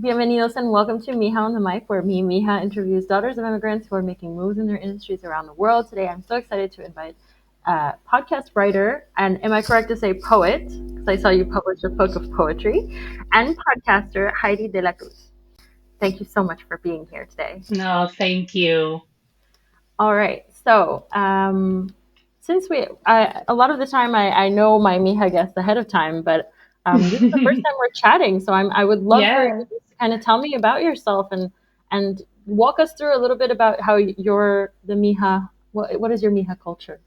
Bienvenidos and welcome to Mija on the Mic, where me, Mija, interviews daughters of immigrants who are making moves in their industries around the world. Today, I'm so excited to invite podcast writer, and am I correct to say poet? Because I saw you publish a book of poetry, and podcaster Hiedy de la Cruz. Thank you so much for being here today. No, thank you. All right. Since a lot of the time I know my Mija guests ahead of time, but this is the first time we're chatting. I would love for you Yeah. to just kind of tell me about yourself and walk us through a little bit about how you're the Mija. What is your Mija culture?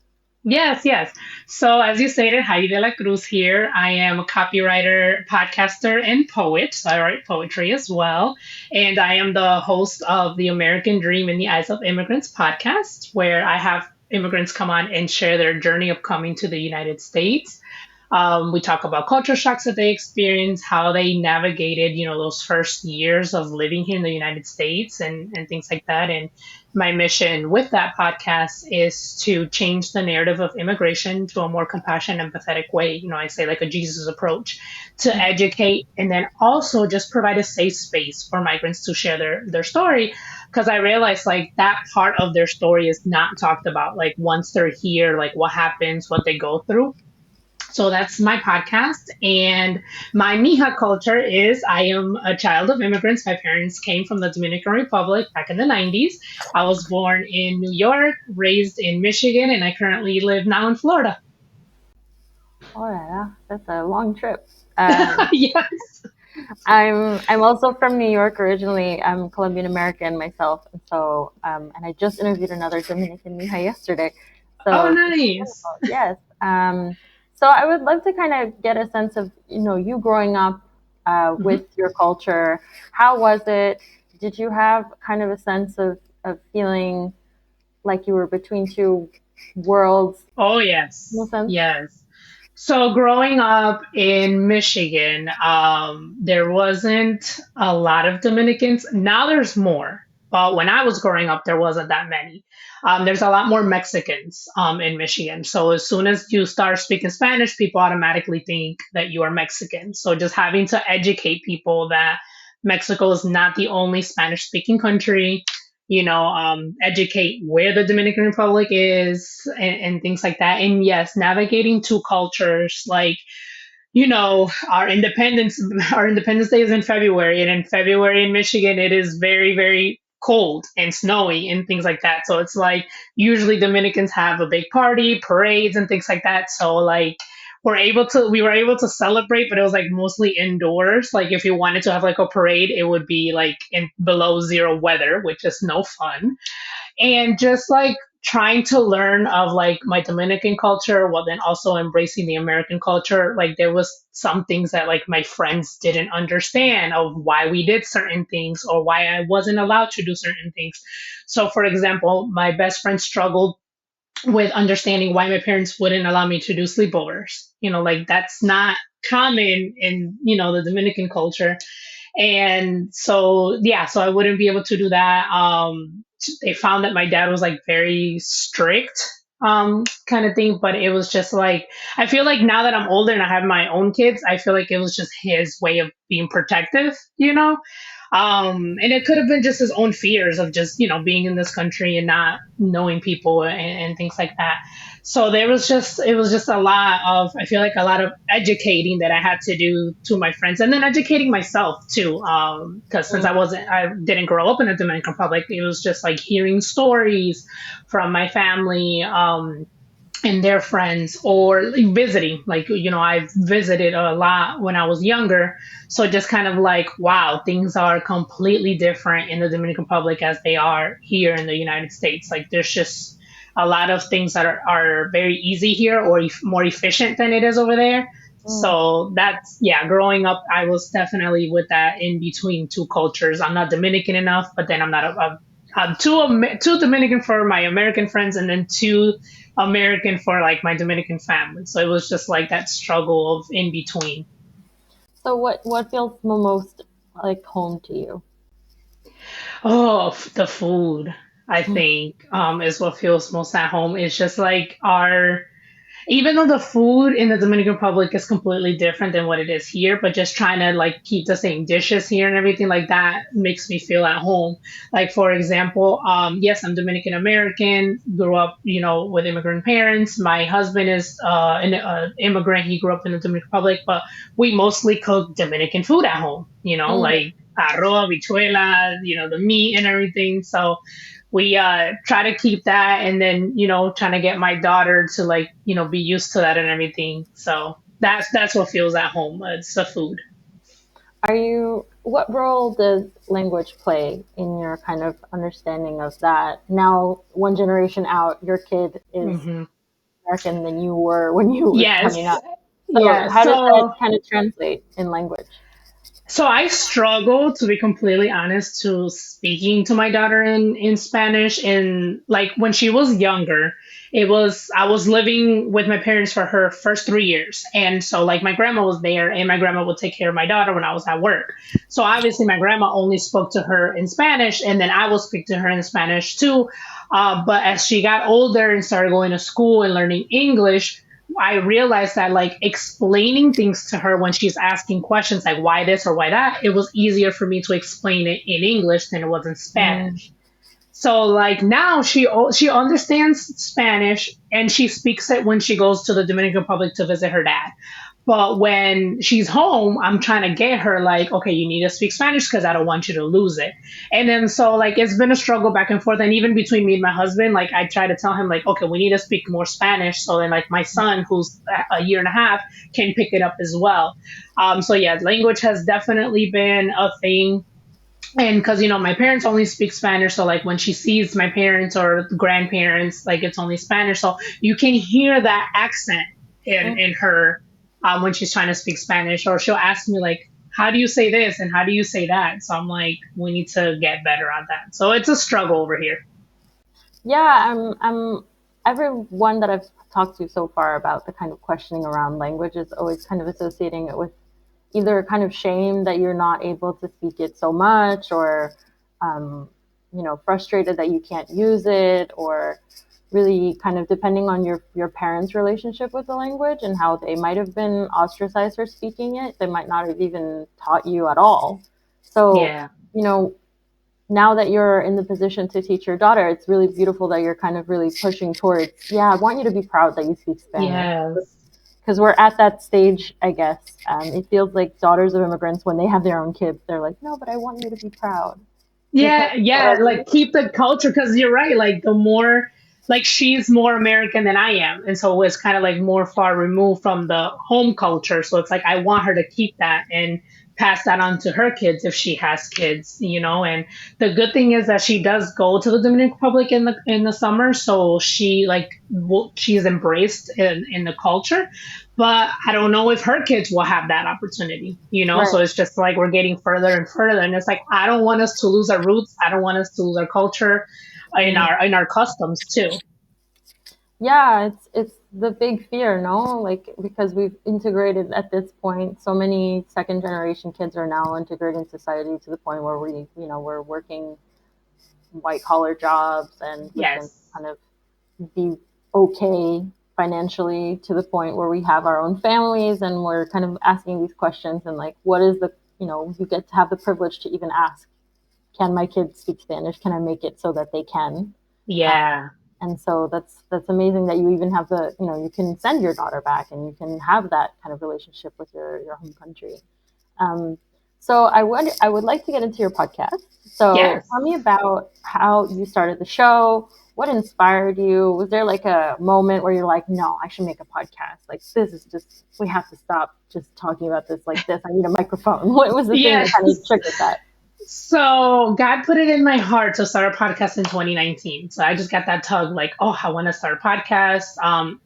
Yes, yes. So, as you stated, Heidi de la Cruz here. I am a copywriter, podcaster, and poet. So, I write poetry as well. And I am the host of the American Dream in the Eyes of Immigrants podcast, where I have immigrants come on and share their journey of coming to the United States. We talk about culture shocks that they experienced, how they navigated, those first years of living here in the United States and things like that. And my mission with that podcast is to change the narrative of immigration to a more compassionate, empathetic way. I say like a Jesus approach to educate and then also just provide a safe space for migrants to share their story. Because I realized like that part of their story is not talked about. Like once they're here, like what happens, what they go through. So that's my podcast. And my Mija culture is I am a child of immigrants. My parents came from the Dominican Republic back in the 90s. I was born in New York, raised in Michigan, and I currently live now in Florida. Oh, yeah, that's a long trip. Yes. I'm also from New York originally. I'm Colombian American myself, and I just interviewed another Dominican Mija yesterday. Oh, So this is nice. wonderful. Yes. So I would love to kind of get a sense of you growing up with Mhm. your culture. How was it? Did you have kind of a sense of feeling like you were between two worlds Oh, in a yes. sense? Yes. So growing up in Michigan, there wasn't a lot of Dominicans. Now there's more. But when I was growing up, there wasn't that many. There's a lot more Mexicans in Michigan. So as soon as you start speaking Spanish, people automatically think that you are Mexican. So just having to educate people that Mexico is not the only Spanish speaking country, educate where the Dominican Republic is and things like that. And yes, navigating two cultures, like, our independence, our Independence Day is in February, and in February in Michigan, it is very, very cold and snowy and things like that. So it's like usually Dominicans have a big party, parades and things like that. So like we were able to celebrate, but it was like mostly indoors. Like if you wanted to have like a parade, it would be like in below zero weather, which is no fun. And just like trying to learn of like my Dominican culture while then also embracing the American culture, like there was some things that like my friends didn't understand of why we did certain things or why I wasn't allowed to do certain things. So for example, my best friend struggled with understanding why my parents wouldn't allow me to do sleepovers. Like that's not common in, the Dominican culture. And so yeah, so I wouldn't be able to do that. They found that my dad was like very strict, kind of thing, but it was just like I feel like now that I'm older and I have my own kids, I feel like it was just his way of being protective. And it could have been just his own fears of just being in this country and not knowing people and things like that. So it was just a lot of, I feel like a lot of educating that I had to do to my friends and then educating myself too. Because since I didn't grow up in the Dominican Republic, it was just like hearing stories from my family, and their friends or like visiting. Like, I've visited a lot when I was younger. So just kind of like, wow, things are completely different in the Dominican Republic as they are here in the United States. Like there's just a lot of things that are very easy here or more efficient than it is over there. Mm. So that's, yeah, growing up, I was definitely with that in between two cultures. I'm not Dominican enough, but then I'm not I'm too Dominican for my American friends, and then too American for like my Dominican family. So it was just like that struggle of in between. So what feels the most like home to you? Oh, the food, I think, is what feels most at home. It's just like our even though the food in the Dominican Republic is completely different than what it is here, but just trying to like keep the same dishes here and everything like that makes me feel at home. Like for example, yes, I'm Dominican American, grew up, with immigrant parents. My husband is an immigrant. He grew up in the Dominican Republic, but we mostly cook Dominican food at home. Mm. Like arroz, habichuela, the meat and everything. So we try to keep that, and then trying to get my daughter to like be used to that and everything. So that's what feels at home. It's the food. What role does language play in your kind of understanding of that? Now, one generation out, your kid is Hmm. American than you were when you were Yes. coming up. So, Yeah. how does that So kind of translate in language? So I struggle, to be completely honest, to speaking to my daughter in Spanish. And like when she was younger, I was living with my parents for her first 3 years, and so like my grandma was there, and my grandma would take care of my daughter when I was at work. So obviously my grandma only spoke to her in Spanish, and then I will speak to her in Spanish too. But as she got older and started going to school and learning English, I realized that like explaining things to her when she's asking questions like why this or why that, it was easier for me to explain it in English than it was in Mm, Spanish. So like now she understands Spanish and she speaks it when she goes to the Dominican Republic to visit her dad. But when she's home, I'm trying to get her like, okay, you need to speak Spanish because I don't want you to lose it. And then so like it's been a struggle back and forth. And even between me and my husband, like I try to tell him like, okay, we need to speak more Spanish. So then like my son, who's a year and a half, can pick it up as well. So yeah, language has definitely been a thing. And because my parents only speak Spanish, so like when she sees my parents or grandparents, like it's only Spanish, so you can hear that accent in mm. her when she's trying to speak Spanish. Or she'll ask me like, how do you say this and how do you say that? So I'm like, we need to get better on that. So it's a struggle over here. Yeah, everyone that I've talked to so far about the kind of questioning around language is always kind of associating it with either kind of shame that you're not able to speak it so much, or um, frustrated that you can't use it, or really kind of depending on your parents' relationship with the language and how they might have been ostracized for speaking it. They might not have even taught you at all. So, Yeah. you know, now that you're in the position to teach your daughter, it's really beautiful that you're kind of really pushing towards, yeah, I want you to be proud that you speak Spanish. Yes. Because we're at that stage, I guess. It feels like daughters of immigrants, when they have their own kids, they're like, no, but I want you to be proud. Because, Yeah, you know yeah, what I mean? like keep the culture because you're right. Like the more, like she's more American than I am, and so it's kind of like more far removed from the home culture. So it's like I want her to keep that and pass that on to her kids if she has kids. And the good thing is that she does go to the Dominican Republic in the summer, so she like she's embraced in the culture. But I don't know if her kids will have that opportunity. Right. So it's just like we're getting further and further, and it's like I don't want us to lose our roots. I don't want us to lose our culture, in Mm. our customs too. Yeah, it's the big fear, no? Like, because we've integrated at this point, so many second generation kids are now integrated in society to the point where we're working white collar jobs, and we can Yes. kind of be okay financially to the point where we have our own families, and we're kind of asking these questions, and like, what is the, you get to have the privilege to even ask, can my kids speak Spanish? Can I make it so that they can? Yeah. And so that's amazing that you even have you can send your daughter back, and you can have that kind of relationship with your home country. Um, so I would like to get into your podcast. So Yes. tell me about how you started the show. What inspired you? Was there like a moment where you're like, no, I should make a podcast? Like, this is just, we have to stop just talking about this like this. I need a microphone. What was the thing that Yes. kind of triggered that? So God put it in my heart to start a podcast in 2019. So I just got that tug, like, oh, I want to start a podcast.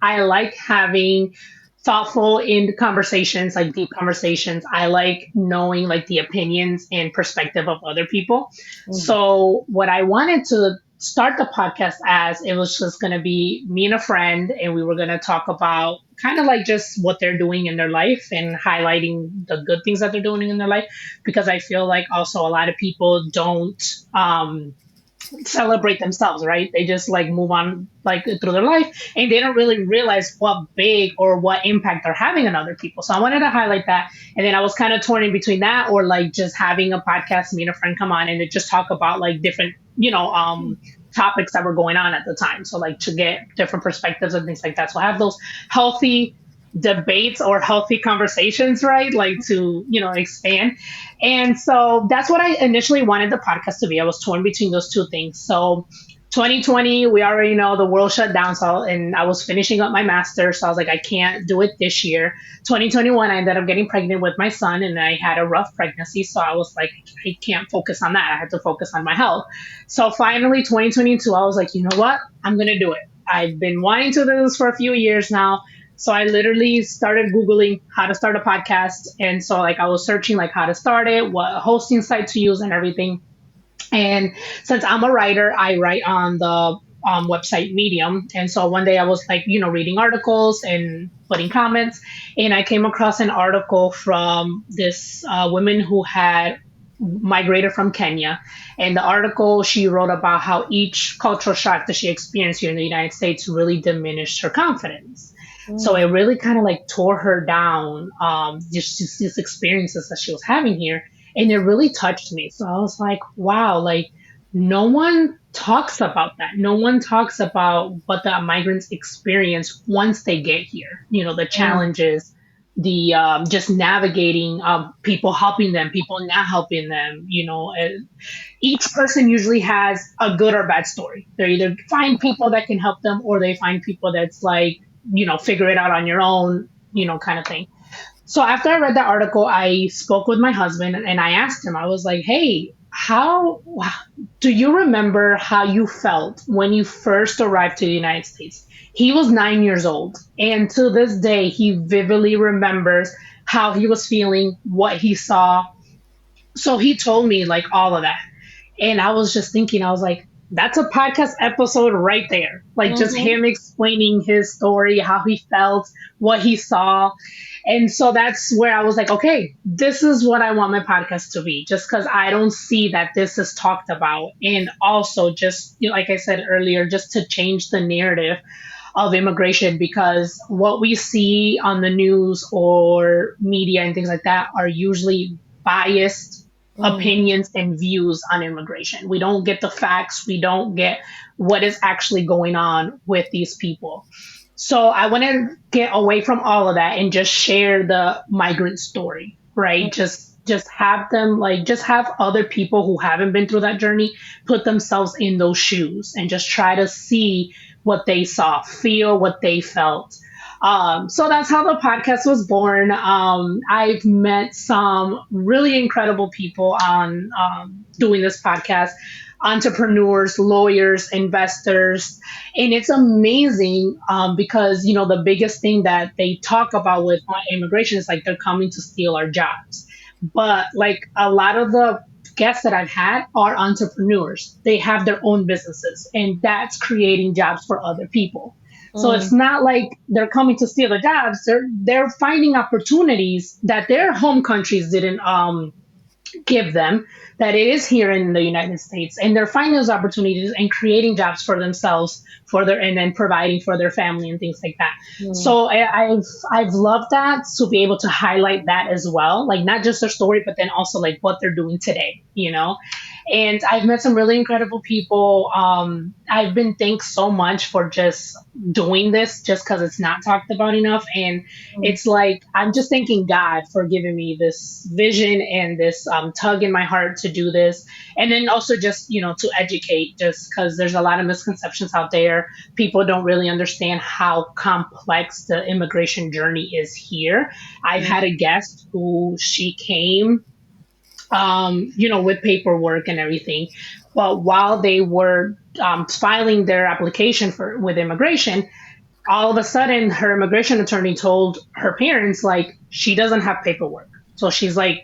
I like having thoughtful in conversations, like deep conversations. I like knowing like the opinions and perspective of other people. Mm, So what I wanted to start the podcast as, it was just going to be me and a friend, and we were going to talk about kind of like just what they're doing in their life and highlighting the good things that they're doing in their life, because I feel like also a lot of people don't celebrate themselves, right? They just like move on like through their life, and they don't really realize what big or what impact they're having on other people. So I wanted to highlight that. And then I was kind of torn in between that or like just having a podcast, me and a friend come on and it just talk about like different, topics that were going on at the time. So like to get different perspectives and things like that. So I have those healthy debates or healthy conversations, right? Like to, expand. And so that's what I initially wanted the podcast to be. I was torn between those two things. So 2020, we already know the world shut down. So, and I was finishing up my master's. So I was like, I can't do it this year. 2021, I ended up getting pregnant with my son and I had a rough pregnancy. So I was like, I can't focus on that. I had to focus on my health. So finally, 2022, I was like, you know what? I'm going to do it. I've been wanting to do this for a few years now. So I literally started Googling how to start a podcast. And so like I was searching like how to start it, what hosting site to use and everything. And since I'm a writer, I write on the website Medium. And so one day I was like, reading articles and putting comments. And I came across an article from this woman who had migrated from Kenya. And the article she wrote about how each cultural shock that she experienced here in the United States really diminished her confidence. So it Mm. really kind of like tore her down, just these experiences that she was having here. And it really touched me. So I was like, wow, like no one talks about that. No one talks about what the migrants experience once they get here. The Mm. challenges, the just navigating people helping them, people not helping them. Each person usually has a good or bad story. They either find people that can help them or they find people that's like, figure it out on your own, kind of thing. So after I read that article, I spoke with my husband and I asked him, I was like, hey, how do you remember how you felt when you first arrived to the United States? He was 9 years old. And to this day, he vividly remembers how he was feeling, what he saw. So he told me like all of that. And I was just thinking, I was like, that's a podcast episode right there. Like just Mhm. him explaining his story, how he felt, what he saw. And so that's where I was like, okay, this is what I want my podcast to be, just because I don't see that this is talked about. And also, just like I said earlier, just to change the narrative of immigration, because what we see on the news or media and things like that are usually biased Mm. opinions and views on immigration. We don't get the facts, we don't get what is actually going on with these people. So I want to get away from all of that and just share the migrant story, right? Just have them like just have other people who haven't been through that journey put themselves in those shoes and just try to see what they saw, feel what they felt. So that's how the podcast was born. I've met some really incredible people on doing this podcast, entrepreneurs, lawyers, investors. And it's amazing because, the biggest thing that they talk about with immigration is like they're coming to steal our jobs. But like a lot of the guests that I've had are entrepreneurs. They have their own businesses, and that's creating jobs for other people. So it's Mm. not like they're coming to steal the jobs. They're finding opportunities that their home countries didn't give them, that it is here in the United States, and they're finding those opportunities and creating jobs for themselves, for their and then providing for their family and things like that. Mm. So I've loved that, to be able to highlight that as well, like not just their story, but then also like what they're doing today. And I've met some really incredible people. I've been thanked so much for just doing this, just because it's not talked about enough. And Mm. it's like I'm just thanking God for giving me this vision and this tug in my heart to do this. And then also just, to educate, just because there's a lot of misconceptions out there. People don't really understand how complex the immigration journey is here. I've Mm. had a guest who she came with paperwork and everything. But while they were filing their application for with immigration, all of a sudden her immigration attorney told her parents like she doesn't have paperwork. So she's like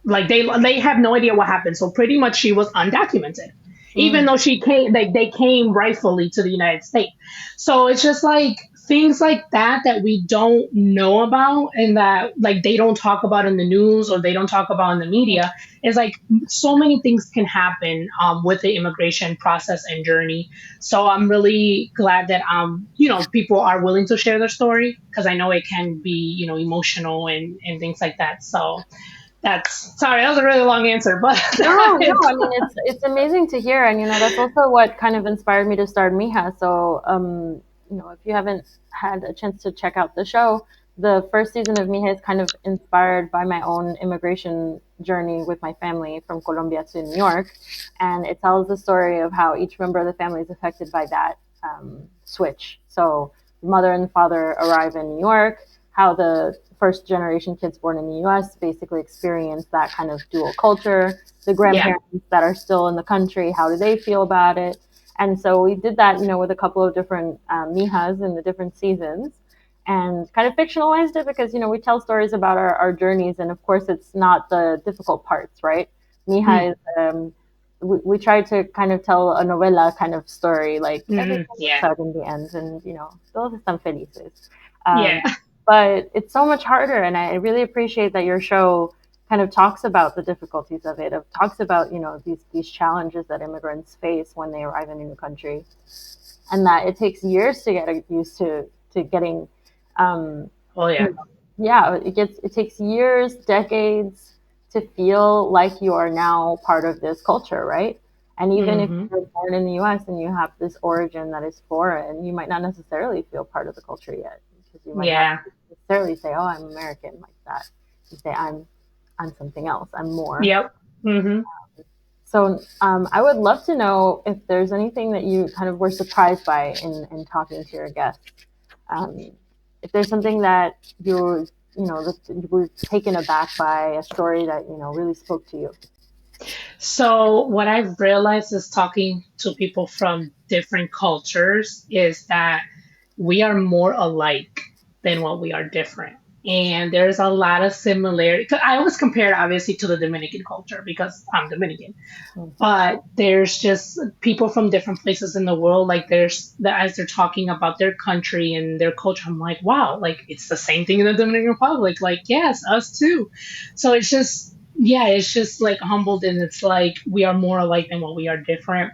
they have no idea what happened. So pretty much she was undocumented, even Mm. though she came they came rightfully to the United States. So it's just like things like that that we don't know about and that like they don't talk about in the news or they don't talk about in the media is like so many things can happen with the immigration process and journey. So I'm really glad that people are willing to share their story because I know it can be emotional and things like that. So that's sorry, that was a really long answer, but No, that no. is I mean, it's amazing to hear, and that's also what kind of inspired me to start Mija. So, if you haven't had a chance to check out the show, the first season of Mija is kind of inspired by my own immigration journey with my family from Colombia to New York, and it tells the story of how each member of the family is affected by that switch. So, the mother and the father arrive in New York, how the first generation kids born in the US basically experience that kind of dual culture, the yeah. grandparents that are still in the country, how do they feel about it? And so we did that, with a couple of different Mijas in the different seasons and kind of fictionalized it because, we tell stories about our journeys. And of course, it's not the difficult parts, right? Mija Mm, is, we try to kind of tell a novela kind of story, like everything works yeah. out in the end and, todos están felices. Yeah. Um, but it's so much harder. And I really appreciate that your show kind of talks about the difficulties of it, of talks about these challenges that immigrants face when they arrive in a new country, and that it takes years to get used to getting, um, Oh you yeah. know, yeah, it takes years, decades to feel like you are now part of this culture, right? And even if Hmm. you're born in the U.S. and you have this origin that is foreign, you might not necessarily feel part of the culture yet because you might not Yeah. necessarily say, "Oh, I'm American," like that. You say, I'm something else. I'm more. Yep. Hmm. So I would love to know if there's anything that you kind of were surprised by in talking to your guests. Um, if there's something that that you were taken aback by, a story that really spoke to you. So what I've realized is talking to people from different cultures is that we are more alike than what we are different. And there's a lot of similarity. 'Cause I always compare it obviously to the Dominican culture because I'm Dominican. Mm. But there's just people from different places in the world. Like as they're talking about their country and their culture, I'm like, wow, like it's the same thing in the Dominican Republic. Like, yes, us too. So it's just, yeah, it's just like humbled and it's like we are more alike than what we are different.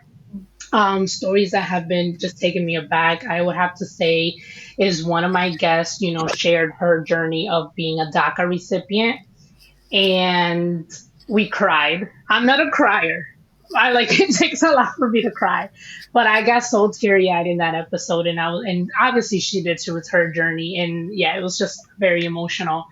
Stories that have been just taking me aback, I would have to say, is one of my guests, shared her journey of being a DACA recipient and we cried. I'm not a crier. I like it takes a lot for me to cry, but I got so teary eyed in that episode, and obviously she did too with her journey, and yeah, it was just very emotional.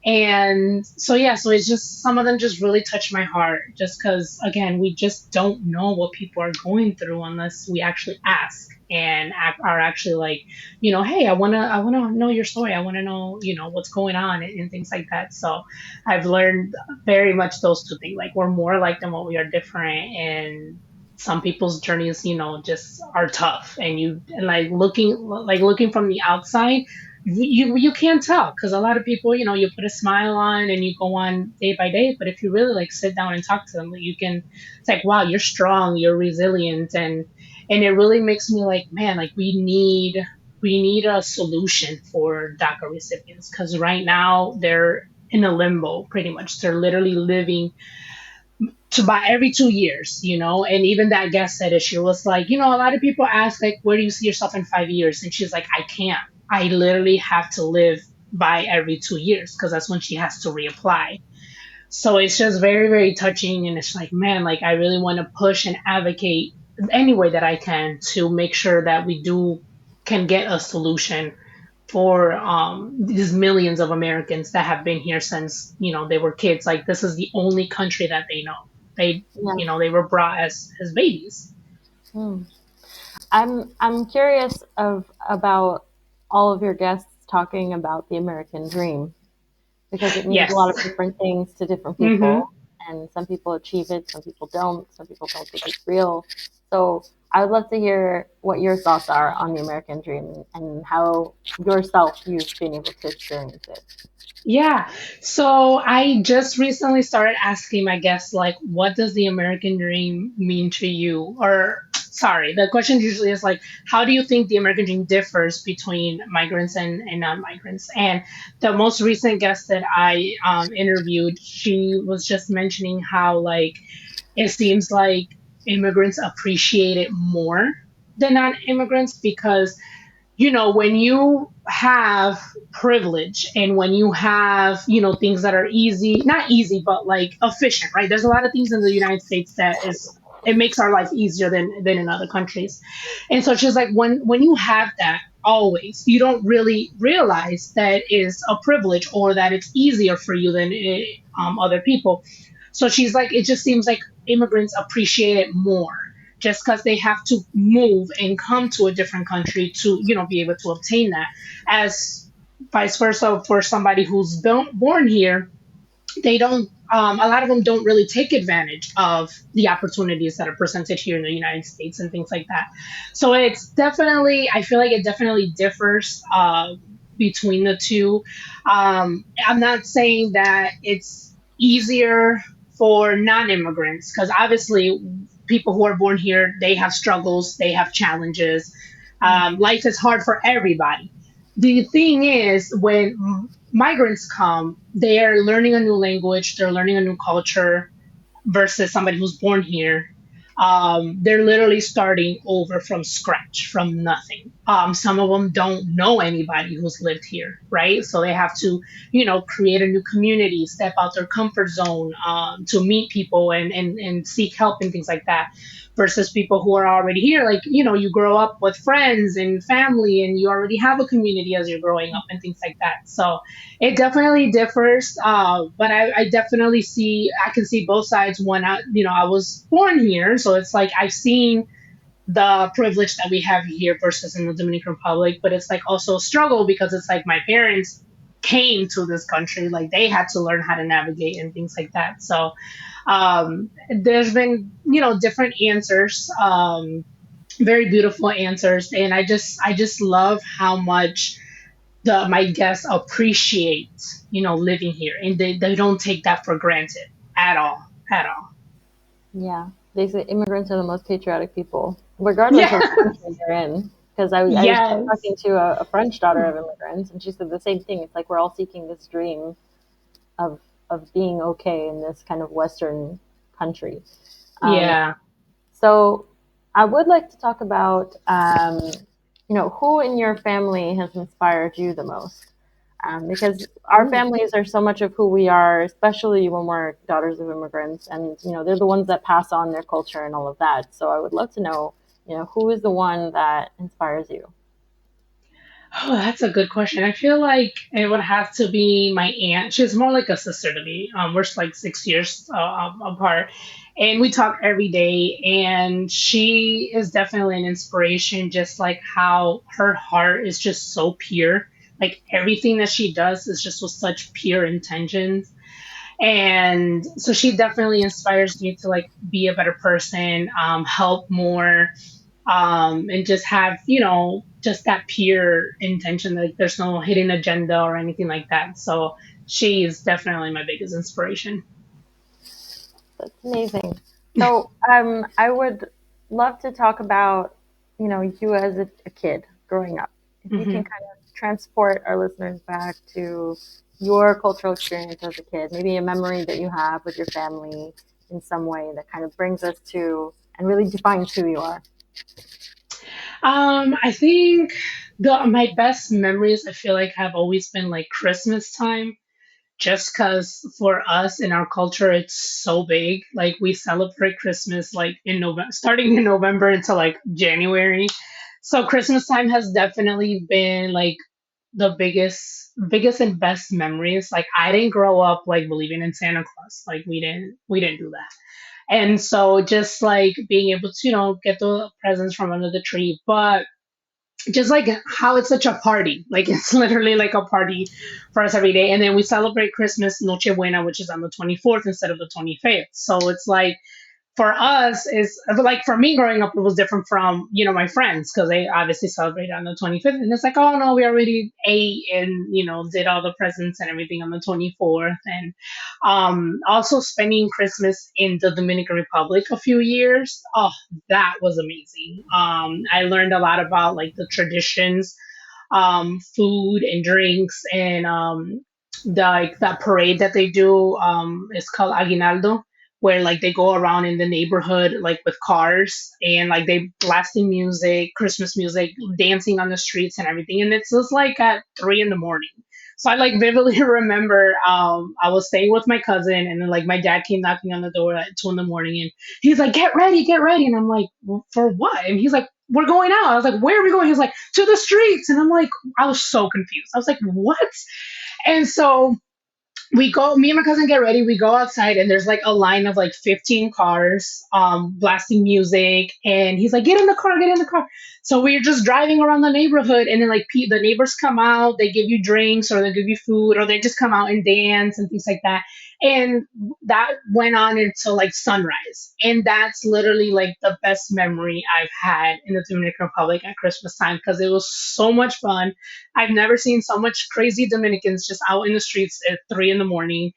And so yeah, so it's just some of them just really touch my heart just because again, we just don't know what people are going through unless we actually ask and are actually like, hey, I want to know your story. I want to know, what's going on and things like that. So I've learned very much those two things. Like we're more alike than what we are different, and some people's journeys, just are tough. And like looking from the outside, you can't tell because a lot of people, you put a smile on and you go on day by day, but if you really like sit down and talk to them, you can, it's like, wow, you're strong, you're resilient. And it really makes me like, man, like we need a solution for DACA recipients because right now they're in a limbo. Pretty much they're literally living to buy every 2 years, and even that guest said it. She was like, a lot of people ask, like, where do you see yourself in 5 years? And she's like, I can't. I literally have to live by every 2 years because that's when she has to reapply. So it's just very, very touching. And it's like, man, like, I really want to push and advocate any way that I can to make sure that we can get a solution for these millions of Americans that have been here since they were kids. Like this is the only country that they know. They Yeah. they were brought as babies. Hmm. I'm curious about all of your guests talking about the American dream, because it means a lot Yes. of different things to different Hmm. people. And some people achieve it, some people don't think it's real. So I would love to hear what your thoughts are on the American dream and how yourself you've been able to experience it. Yeah. So I just recently started asking my guests, like, what does the American dream mean to you? Or sorry, the question usually is like, how do you think the American dream differs between migrants and non-migrants? And the most recent guest that I interviewed, she was just mentioning how like it seems like immigrants appreciate it more than non-immigrants because when you have privilege and when you have, things that are easy, not easy, but like efficient, right? There's a lot of things in the United States that it makes our life easier than in other countries. And so it's just like when you have that always, you don't really realize that is a privilege or that it's easier for you than other people. So she's like, it just seems like immigrants appreciate it more just because they have to move and come to a different country to be able to obtain that, as vice versa for somebody who's born here. They don't A lot of them don't really take advantage of the opportunities that are presented here in the United States and things like that. So it's definitely, I feel like it definitely differs between the two. I'm not saying that it's easier for non-immigrants because obviously people who are born here, they have struggles, they have challenges. Life is hard for everybody. The thing is, when migrants come, they're learning a new language, they're learning a new culture, versus somebody who's born here. They're literally starting over from scratch, from nothing. Some of them don't know anybody who's lived here, right? So they have to, create a new community, step out their comfort zone to meet people and seek help and things like that. Versus people who are already here, like, you grow up with friends and family and you already have a community as you're growing up and things like that. So it definitely differs, but I definitely I can see both sides. One, I was born here, so it's like I've seen the privilege that we have here versus in the Dominican Republic, but it's like also a struggle because it's like my parents came to this country, like they had to learn how to navigate and things like that. So there's been, different answers, very beautiful answers, and I just love how much the my guests appreciate living here, and they don't take that for granted at all, at all. Yeah, they say immigrants are the most patriotic people, regardless of Yeah. the country they're in. Because I was just Yes. talking to a French daughter of immigrants, and she said the same thing. It's like we're all seeking this dream of being okay in this kind of Western country. Um, Yeah. so I would like to talk about, who in your family has inspired you the most? Because our Ooh. families are so much of who we are, especially when we're daughters of immigrants, and they're the ones that pass on their culture and all of that. So I would love to know, who is the one that inspires you? Oh, that's a good question. I feel like it would have to be my aunt. She's more like a sister to me. We're like 6 years apart, and we talk every day. And she is definitely an inspiration. Just like how her heart is just so pure. Like everything that she does is just with such pure intentions. And so she definitely inspires me to like be a better person, help more, and just have just that pure intention, like there's no hidden agenda or anything like that. So she is definitely my biggest inspiration. That's amazing. So I would love to talk about, you as a kid growing up. If you can Hmm. kind of transport our listeners back to your cultural experience as a kid, maybe a memory that you have with your family in some way that kind of brings us to and really defines who you are. I think my best memories, I feel like, have always been like Christmas time, just because for us in our culture it's so big. Like we celebrate Christmas like in November, starting in November until like January. So Christmas time has definitely been like the biggest and best memories. Like I didn't grow up like believing in Santa Claus. Like we didn't do that. And so just like being able to, get the presents from under the tree, but just like how it's such a party. Like it's literally like a party for us every day. And then we celebrate Christmas Noche Buena, which is on the 24th instead of the 25th. So it's like for us is like for me growing up, it was different from my friends because they obviously celebrate on the 25th, and it's like, oh no, we already ate and did all the presents and everything on the 24th, and also spending Christmas in the Dominican Republic a few years. Oh, that was amazing. I learned a lot about like the traditions, food and drinks, and like that parade that they do. It's called Aguinaldo, where like they go around in the neighborhood like with cars and like they blasting music, Christmas music, dancing on the streets and everything. And it's just like at 3 in the morning. So I like vividly remember I was staying with my cousin, and then like my dad came knocking on the door at 2 in the morning, and he's like, get ready. And I'm like, well, for what? And he's like, we're going out. I was like, where are we going? He's like, to the streets. And I'm like, I was so confused. I was like, what? And so we go, me and my cousin get ready, we go outside, and there's like a line of like 15 cars blasting music, and he's like, get in the car. So we're just driving around the neighborhood, and then like the neighbors come out, they give you drinks or they give you food, or they just come out and dance and things like that. And that went on until like sunrise, and that's literally like the best memory I've had in the Dominican Republic at Christmas time because it was so much fun. I've never seen so much crazy Dominicans just out in the streets at 3 in the morning.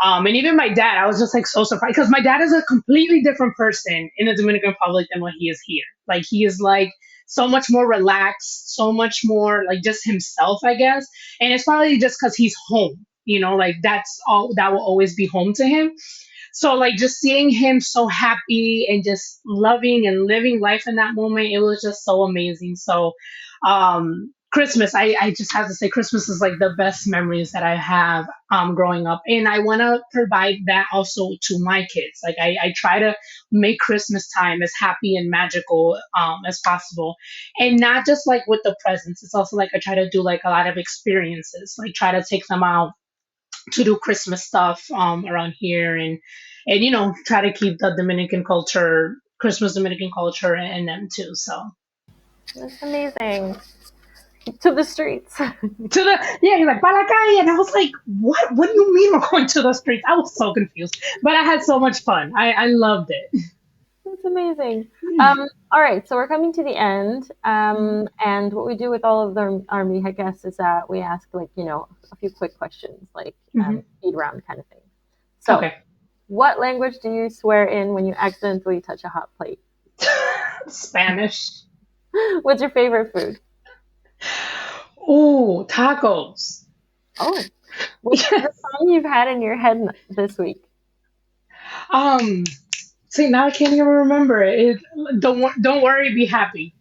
And even my dad, I was just like so surprised because my dad is a completely different person in the Dominican Republic than what he is here. Like he is like so much more relaxed, so much more like just himself, I guess. And it's probably just because he's home. Like that's all that will always be home to him. So like just seeing him so happy and just loving and living life in that moment, it was just so amazing. So Christmas, I just have to say Christmas is like the best memories that I have growing up. And I want to provide that also to my kids. Like I try to make Christmas time as happy and magical as possible. And not just like with the presents. It's also like I try to do like a lot of experiences, like try to take them out to do Christmas stuff around here, and try to keep the Dominican culture, Christmas Dominican culture in them too. So That's amazing. To the streets. to the yeah, he's like para la calle, and I was like, what? What do you mean we're going to the streets? I was so confused, but I had so much fun. I loved it. That's amazing. All right, so we're coming to the end. And what we do with all of our Mija guests is that we ask, like, a few quick questions, like speed round kind of thing. So, Okay. what language do you swear in when you accidentally touch a hot plate? Spanish. What's your favorite food? Ooh, tacos. Oh, what's the song you've had in your head this week? Um, See, now I can't even remember it. Don't worry, be happy.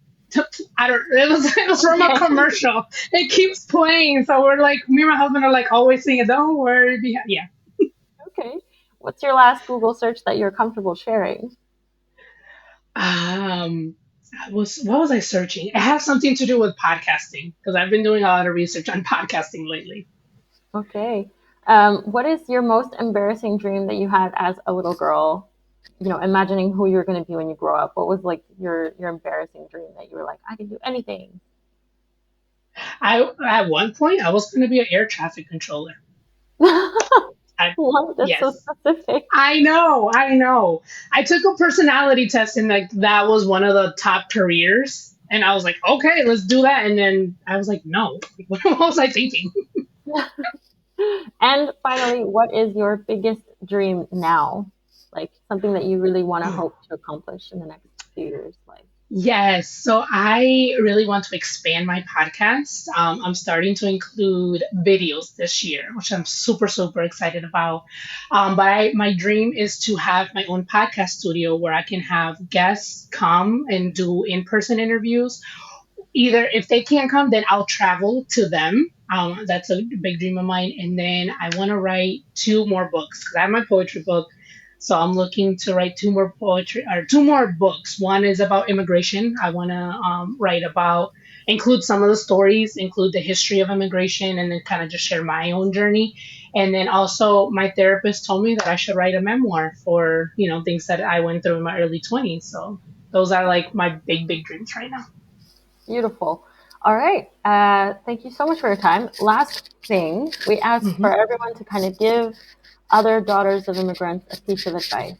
I don't. It was from a commercial. It keeps playing, so we're like, me and my husband are like always singing. Don't worry, be happy. Yeah. Okay. What's your last Google search that you're comfortable sharing? Um, what was I searching? It has something to do with podcasting because I've been doing a lot of research on podcasting lately. Okay. What is your most embarrassing dream that you had as a little girl? Imagining who you're going to be when you grow up. What was like your embarrassing dream that you were like, I can do anything? I At one point I was going to be an air traffic controller. I Wow, that's so Yes. specific. I know, I know. I took a personality test and like that was one of the top careers. And I was like, okay, let's do that. And then I was like, no, what was I thinking? And finally, what is your biggest dream now? Like something that you really want to hope to accomplish in the next few years. Like, Yes, so I really want to expand my podcast. I'm starting to include videos this year, which I'm super, super excited about. My dream is to have my own podcast studio where I can have guests come and do in-person interviews. Either if they can't come, then I'll travel to them. That's a big dream of mine. And then I want to write two more books because I have my poetry book. So I'm looking to write two more books. One is about immigration. I want to write about, include some of the stories, include the history of immigration, and then kind of just share my own journey. And then also, my therapist told me that I should write a memoir for things that I went through in my early 20s. So those are like my big, big dreams right now. beautiful. All right. Thank you so much for your time. Last thing, we ask Mhm. for everyone to kind of give other daughters of immigrants a piece of advice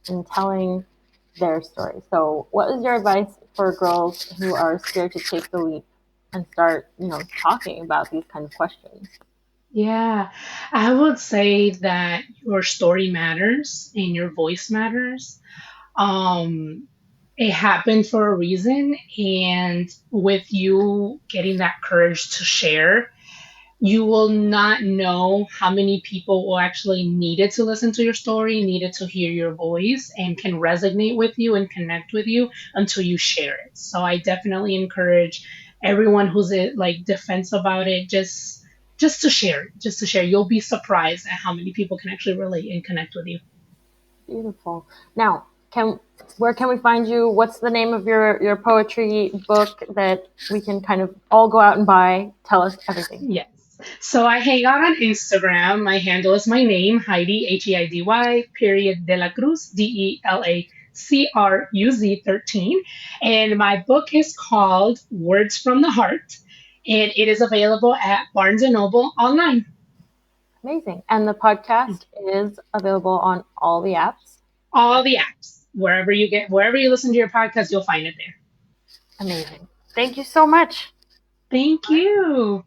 in telling their story. So, what is your advice for girls who are scared to take the leap and start, talking about these kind of questions? Yeah, I would say that your story matters and your voice matters. Um, it happened for a reason, and with you getting that courage to share, you will not know how many people will actually needed to listen to your story, needed to hear your voice, and can resonate with you and connect with you until you share it. So I definitely encourage everyone who's like defense about it, just to share it, just to share. You'll be surprised at how many people can actually relate and connect with you. Beautiful. Now, can where can we find you? What's the name of your poetry book that we can kind of all go out and buy? Tell us everything. Yes. So I hang out on Instagram. My handle is my name, Heidi, Heidy, period, De La Cruz, DELACRUZ 13. And my book is called Words from the Heart, and it is available at Barnes& and Noble online. Amazing. And the podcast is available on all the apps. All the apps. Wherever you listen to your podcast, you'll find it there. Amazing. Thank you so much. Thank you.